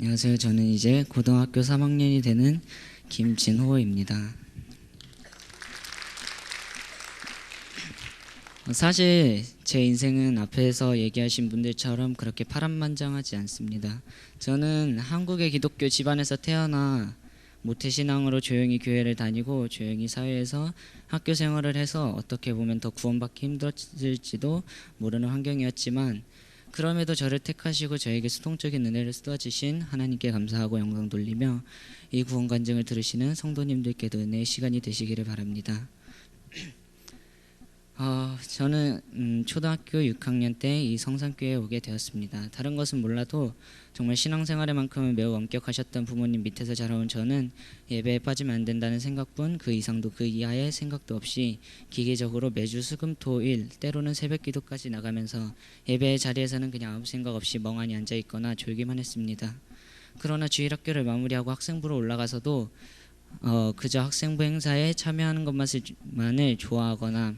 안녕하세요. 저는 이제 고등학교 3학년이 되는 김진호입니다. 사실 제 인생은 앞에서 얘기하신 분들처럼 그렇게 파란만장하지 않습니다. 저는 한국의 기독교 집안에서 태어나 모태신앙으로 조용히 교회를 다니고 조용히 사회에서 학교 생활을 해서 어떻게 보면 더 구원받기 힘들어질지도 모르는 환경이었지만, 그럼에도 저를 택하시고 저에게 수동적인 은혜를 쏟아주신 하나님께 감사하고 영광 돌리며 이 구원 간증을 들으시는 성도님들께도 은혜의 시간이 되시기를 바랍니다. 저는 초등학교 6학년 때 이 성산교회에 오게 되었습니다. 다른 것은 몰라도 정말 신앙생활에만큼은 매우 엄격하셨던 부모님 밑에서 자라온 저는 예배에 빠지면 안 된다는 생각뿐 그 이상도 그 이하의 생각도 없이 기계적으로 매주 수금토일 때로는 새벽기도까지 나가면서 예배의 자리에서는 그냥 아무 생각 없이 멍하니 앉아있거나 졸기만 했습니다. 그러나 주일학교를 마무리하고 학생부로 올라가서도 그저 학생부 행사에 참여하는 것만을 좋아하거나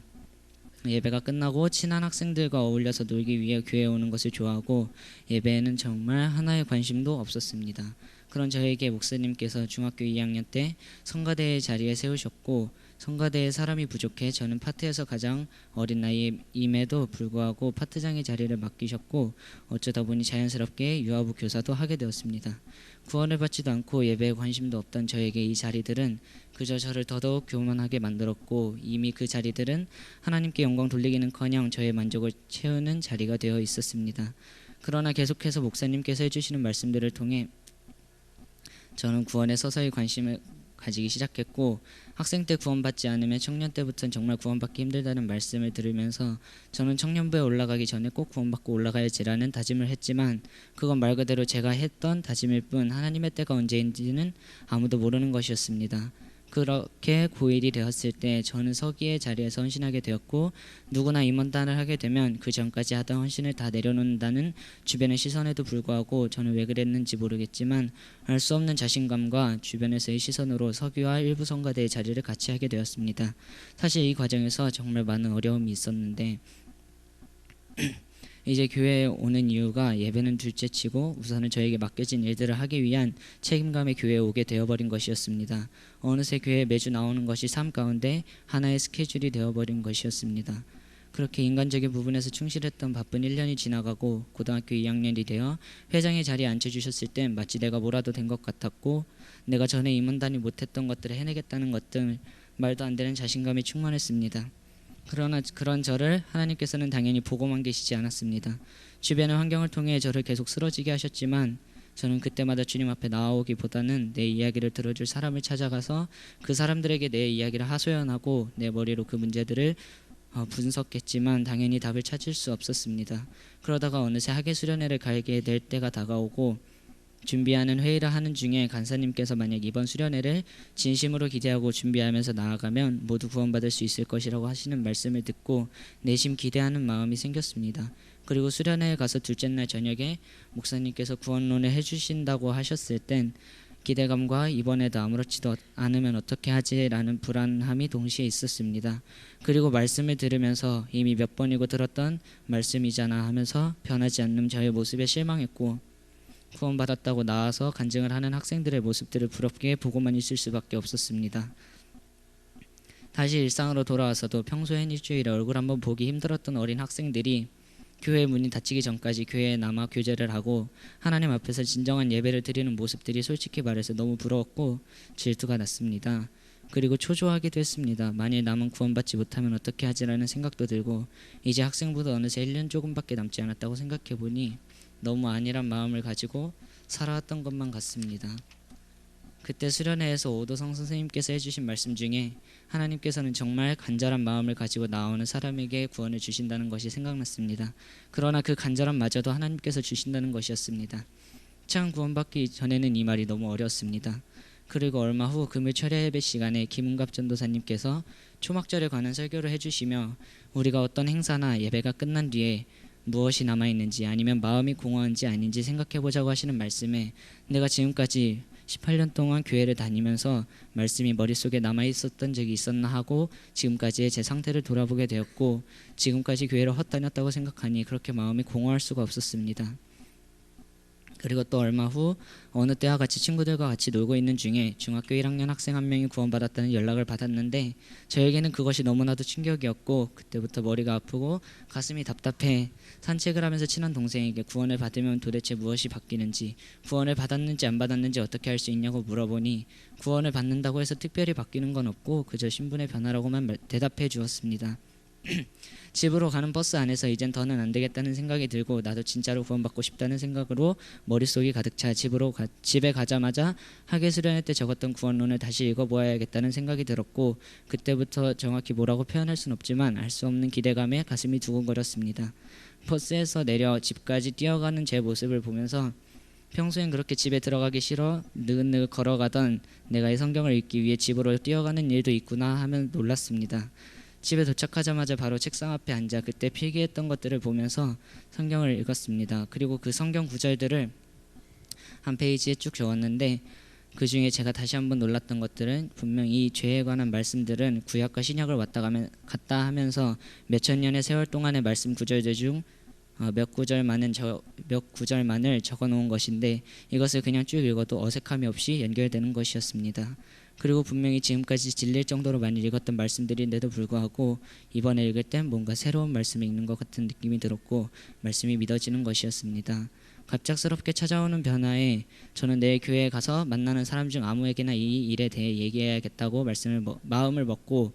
예배가 끝나고 친한 학생들과 어울려서 놀기 위해 교회에 오는 것을 좋아하고 예배에는 정말 하나의 관심도 없었습니다. 그런 저에게 목사님께서 중학교 2학년 때 성가대의 자리에 세우셨고, 성가대에 사람이 부족해 저는 파트에서 가장 어린 나이임에도 불구하고 파트장의 자리를 맡기셨고, 어쩌다 보니 자연스럽게 유아부 교사도 하게 되었습니다. 구원을 받지도 않고 예배에 관심도 없던 저에게 이 자리들은 그저 저를 더더욱 교만하게 만들었고, 이미 그 자리들은 하나님께 영광 돌리기는커녕 저의 만족을 채우는 자리가 되어 있었습니다. 그러나 계속해서 목사님께서 해주시는 말씀들을 통해 저는 구원에 서서히 관심을 가지기 시작했고, 학생 때 구원받지 않으면 청년 때부터는 정말 구원받기 힘들다는 말씀을 들으면서 저는 청년부에 올라가기 전에 꼭 구원받고 올라가야지라는 다짐을 했지만, 그건 말 그대로 제가 했던 다짐일 뿐 하나님의 때가 언제인지는 아무도 모르는 것이었습니다. 그렇게 고1이 되었을 때 저는 서기의 자리에서 헌신하게 되었고, 누구나 임원단을 하게 되면 그 전까지 하던 헌신을 다 내려놓는다는 주변의 시선에도 불구하고 저는 왜 그랬는지 모르겠지만 알 수 없는 자신감과 주변에서의 시선으로 서기와 일부 성가대의 자리를 같이 하게 되었습니다. 사실 이 과정에서 정말 많은 어려움이 있었는데 이제 교회에 오는 이유가 예배는 둘째치고 우선은 저에게 맡겨진 일들을 하기 위한 책임감에 교회에 오게 되어버린 것이었습니다. 어느새 교회에 매주 나오는 것이 삶 가운데 하나의 스케줄이 되어버린 것이었습니다. 그렇게 인간적인 부분에서 충실했던 바쁜 1년이 지나가고 고등학교 2학년이 되어 회장의 자리에 앉혀주셨을 땐 마치 내가 뭐라도 된 것 같았고, 내가 전에 임원단이 못했던 것들을 해내겠다는 것 등 말도 안 되는 자신감이 충만했습니다. 그러나 그런 저를 하나님께서는 당연히 보고만 계시지 않았습니다. 주변의 환경을 통해 저를 계속 쓰러지게 하셨지만 저는 그때마다 주님 앞에 나아오기보다는 내 이야기를 들어줄 사람을 찾아가서 그 사람들에게 내 이야기를 하소연하고 내 머리로 그 문제들을 분석했지만 당연히 답을 찾을 수 없었습니다. 그러다가 어느새 학예 수련회를 가게 될 때가 다가오고, 준비하는 회의를 하는 중에 간사님께서 만약 이번 수련회를 진심으로 기대하고 준비하면서 나아가면 모두 구원받을 수 있을 것이라고 하시는 말씀을 듣고 내심 기대하는 마음이 생겼습니다. 그리고 수련회에 가서 둘째 날 저녁에 목사님께서 구원론을 해주신다고 하셨을 땐 기대감과 이번에도 아무렇지도 않으면 어떻게 하지라는 불안함이 동시에 있었습니다. 그리고 말씀을 들으면서 이미 몇 번이고 들었던 말씀이잖아 하면서 변하지 않는 저의 모습에 실망했고, 구원받았다고 나와서 간증을 하는 학생들의 모습들을 부럽게 보고만 있을 수밖에 없었습니다. 다시 일상으로 돌아와서도 평소엔 일주일에 얼굴 한번 보기 힘들었던 어린 학생들이 교회 문이 닫히기 전까지 교회에 남아 교제를 하고 하나님 앞에서 진정한 예배를 드리는 모습들이 솔직히 말해서 너무 부러웠고 질투가 났습니다. 그리고 초조하기도 했습니다. 만일 남은 구원받지 못하면 어떻게 하지라는 생각도 들고, 이제 학생부도 어느새 1년 조금밖에 남지 않았다고 생각해보니 너무 안일한 마음을 가지고 살아왔던 것만 같습니다. 그때 수련회에서 오도성 선생님께서 해주신 말씀 중에 하나님께서는 정말 간절한 마음을 가지고 나오는 사람에게 구원을 주신다는 것이 생각났습니다. 그러나 그 간절함마저도 하나님께서 주신다는 것이었습니다. 참 구원받기 전에는 이 말이 너무 어려웠습니다. 그리고 얼마 후 금요 철야 예배 시간에 김은갑 전도사님께서 초막절에 관한 설교를 해주시며 우리가 어떤 행사나 예배가 끝난 뒤에 무엇이 남아있는지 아니면 마음이 공허한지 아닌지 생각해보자고 하시는 말씀에 내가 지금까지 18년 동안 교회를 다니면서 말씀이 머릿속에 남아있었던 적이 있었나 하고 지금까지의 제 상태를 돌아보게 되었고, 지금까지 교회를 헛다녔다고 생각하니 그렇게 마음이 공허할 수가 없었습니다. 그리고 또 얼마 후 어느 때와 같이 친구들과 같이 놀고 있는 중에 중학교 1학년 학생 한 명이 구원받았다는 연락을 받았는데 저에게는 그것이 너무나도 충격이었고 그때부터 머리가 아프고 가슴이 답답해 산책을 하면서 친한 동생에게 구원을 받으면 도대체 무엇이 바뀌는지 구원을 받았는지 안 받았는지 어떻게 할 수 있냐고 물어보니 구원을 받는다고 해서 특별히 바뀌는 건 없고 그저 신분의 변화라고만 대답해 주었습니다. 집으로 가는 버스 안에서 이젠 더는 안 되겠다는 생각이 들고 나도 진짜로 구원받고 싶다는 생각으로 머릿속이 가득 차 집에 가자마자 학예 수련회 때 적었던 구원론을 다시 읽어보아야겠다는 생각이 들었고 그때부터 정확히 뭐라고 표현할 순 없지만 알 수 없는 기대감에 가슴이 두근거렸습니다. 버스에서 내려 집까지 뛰어가는 제 모습을 보면서 평소엔 그렇게 집에 들어가기 싫어 느긋느긋 걸어가던 내가 이 성경을 읽기 위해 집으로 뛰어가는 일도 있구나 하며 놀랐습니다. 집에 도착하자마자 바로 책상 앞에 앉아 그때 필기했던 것들을 보면서 성경을 읽었습니다. 그리고 그 성경 구절들을 한 페이지에 쭉 적었는데 그 중에 제가 다시 한번 놀랐던 것들은 분명 이 죄에 관한 말씀들은 구약과 신약을 갔다 하면서 몇천 년의 세월 동안의 말씀 구절들 중 몇 구절만을 적어놓은 것인데 이것을 그냥 쭉 읽어도 어색함이 없이 연결되는 것이었습니다. 그리고 분명히 지금까지 질릴 정도로 많이 읽었던 말씀들인데도 불구하고 이번에 읽을 땐 뭔가 새로운 말씀을 읽는 것 같은 느낌이 들었고 말씀이 믿어지는 것이었습니다. 갑작스럽게 찾아오는 변화에 저는 내일 교회에 가서 만나는 사람 중 아무에게나 이 일에 대해 얘기해야겠다고 마음을 먹고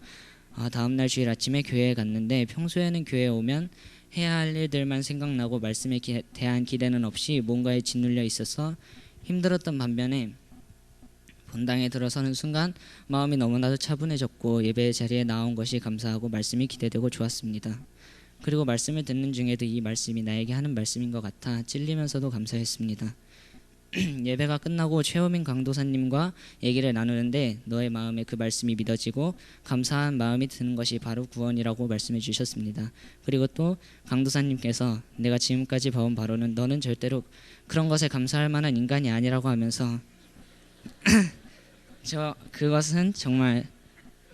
다음날 주일 아침에 교회에 갔는데 평소에는 교회에 오면 해야 할 일들만 생각나고 말씀에 대한 기대는 없이 뭔가에 짓눌려 있어서 힘들었던 반면에 본당에 들어서는 순간 마음이 너무나도 차분해졌고 예배의 자리에 나온 것이 감사하고 말씀이 기대되고 좋았습니다. 그리고 말씀을 듣는 중에도 이 말씀이 나에게 하는 말씀인 것 같아 찔리면서도 감사했습니다. 예배가 끝나고 최호민 강도사님과 얘기를 나누는데 너의 마음에 그 말씀이 믿어지고 감사한 마음이 드는 것이 바로 구원이라고 말씀해 주셨습니다. 그리고 또 강도사님께서 내가 지금까지 봐온 바로는 너는 절대로 그런 것에 감사할 만한 인간이 아니라고 하면서 그것은 정말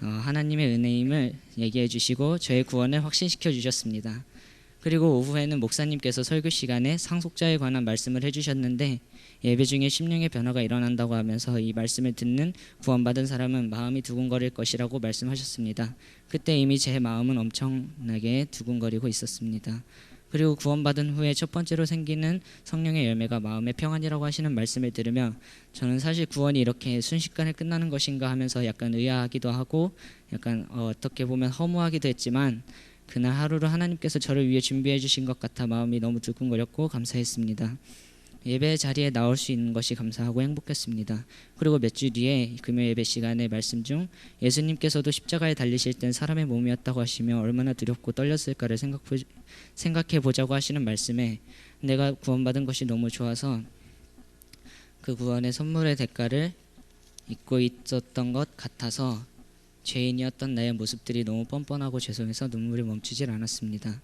하나님의 은혜임을 얘기해 주시고 저의 구원을 확신시켜 주셨습니다. 그리고 오후에는 목사님께서 설교 시간에 상속자에 관한 말씀을 해주셨는데 예배 중에 심령의 변화가 일어난다고 하면서 이 말씀을 듣는 구원받은 사람은 마음이 두근거릴 것이라고 말씀하셨습니다. 그때 이미 제 마음은 엄청나게 두근거리고 있었습니다. 그리고 구원받은 후에 첫 번째로 생기는 성령의 열매가 마음의 평안이라고 하시는 말씀을 들으며 저는 사실 구원이 이렇게 순식간에 끝나는 것인가 하면서 약간 의아하기도 하고 약간 어떻게 보면 허무하기도 했지만 그날 하루를 하나님께서 저를 위해 준비해 주신 것 같아 마음이 너무 두근거렸고 감사했습니다. 예배 자리에 나올 수 있는 것이 감사하고 행복했습니다. 그리고 몇 주 뒤에 금요 예배 시간에 말씀 중 예수님께서도 십자가에 달리실 땐 사람의 몸이었다고 하시며 얼마나 두렵고 떨렸을까를 생각해 보자고 하시는 말씀에 내가 구원받은 것이 너무 좋아서 그 구원의 선물의 대가를 잊고 있었던 것 같아서 죄인이었던 나의 모습들이 너무 뻔뻔하고 죄송해서 눈물이 멈추질 않았습니다.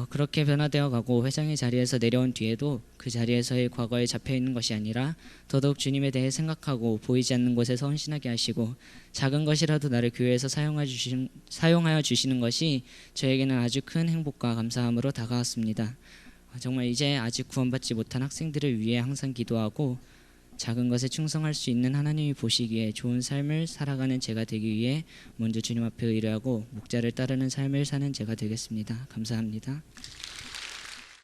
그렇게 변화되어 가고 회장의 자리에서 내려온 뒤에도 그 자리에서의 과거에 잡혀있는 것이 아니라 더더욱 주님에 대해 생각하고 보이지 않는 곳에서 헌신하게 하시고 작은 것이라도 나를 교회에서 사용하여 주시는 것이 저에게는 아주 큰 행복과 감사함으로 다가왔습니다. 정말 이제 아직 구원받지 못한 학생들을 위해 항상 기도하고 작은 것에 충성할 수 있는 하나님이 보시기에 좋은 삶을 살아가는 제가 되기 위해 먼저 주님 앞에 의뢰하고 목자를 따르는 삶을 사는 제가 되겠습니다. 감사합니다.